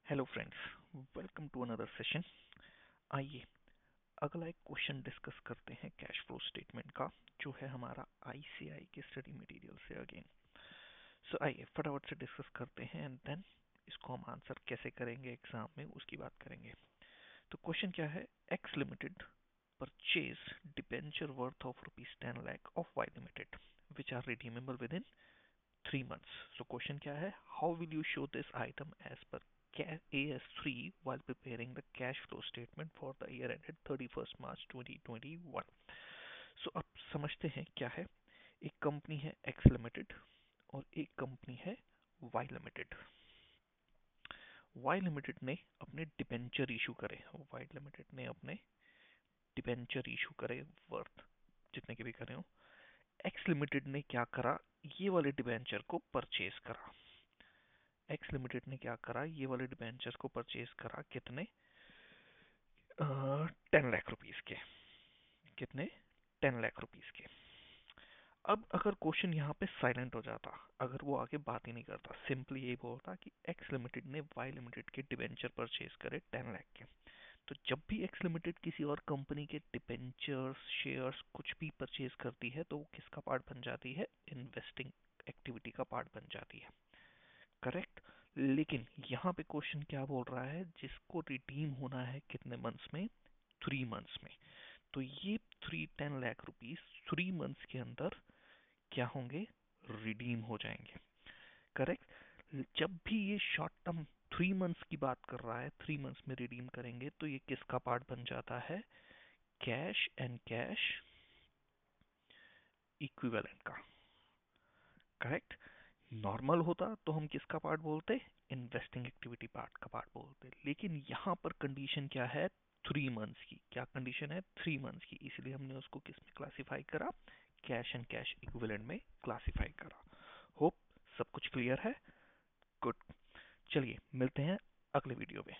Hello friends, welcome to another session. आइए अगला एक क्वेश्चन डिस्कस करते हैं कैश फ्लो स्टेटमेंट का, जो है हमारा आईसीआई के स्टडी मटेरियल से अगेन। सो आइए फटाफट से डिस्कस करते हैं एंड देन इसको हम आंसर कैसे करेंगे एग्जाम में उसकी बात करेंगे। तो क्वेश्चन क्या है? X limited purchase debenture worth of ₹10 lakh of Y limited which are redeemable within 3 months. So question क्या है? How will you show this item as per AS3 while preparing the cash flow statement for the year ended 31st March 2021? So अब समझते हैं क्या है। एक company है X limited और एक कंपनी है Y लिमिटेड। Y लिमिटेड ने अपने डिबेंचर इशू करे, Y लिमिटेड ने अपने डिबेंचर इशू करे वर्थ जितने के भी करे हो। X लिमिटेड ने क्या करा? ये वाले डिबेंचर को परचेज करा। एक्स लिमिटेड ने क्या करा? ये वाले डिबेंचर्स को परचेज करा। कितने? 10 लाख रुपीस के। कितने? 10 लाख रुपीस के। अब अगर क्वेश्चन यहाँ पे साइलेंट हो जाता, अगर वो आगे बात ही नहीं करता, सिंपली ये बोलता कि एक्स लिमिटेड ने वाई लिमिटेड के डिबेंचर परचेज करे 10 लाख के, तो जब भी एक्स लिमिटेड किसी और कंपनी के डिबेंचर्स, शेयर्स कुछ भी परचेज करती है तो वो किसका पार्ट बन जाती है? इन्वेस्टिंग एक्टिविटी का पार्ट बन जाती है। करेक्ट। लेकिन यहाँ पे क्वेश्चन क्या बोल रहा है? जिसको रिडीम होना है कितने मंथ्स में? 3 मंथ्स में। तो ये 10 लाख रुपीस 3 मंथ्स के अंदर क्या होंगे? रिडीम हो जाएंगे। करेक्ट। जब भी ये शॉर्ट टर्म 3 मंथ्स की बात कर रहा है, 3 मंथ्स में रिडीम करेंगे, तो ये किसका पार्ट बन जाता है? कैश एंड कैश इक्विवेलेंट का। करेक्ट। नॉर्मल होता तो हम किसका पार्ट बोलते? इन्वेस्टिंग एक्टिविटी पार्ट का पार्ट बोलते। लेकिन यहाँ पर कंडीशन क्या है? 3 मंथ्स की। क्या कंडीशन है? 3 मंथ्स की। इसलिए हमने उसको किस में क्लासिफाई करा? कैश एंड कैश इक्विवेलेंट में क्लासिफाई करा। होप सब कुछ क्लियर है। गुड। चलिए मिलते हैं अगले वीडियो में।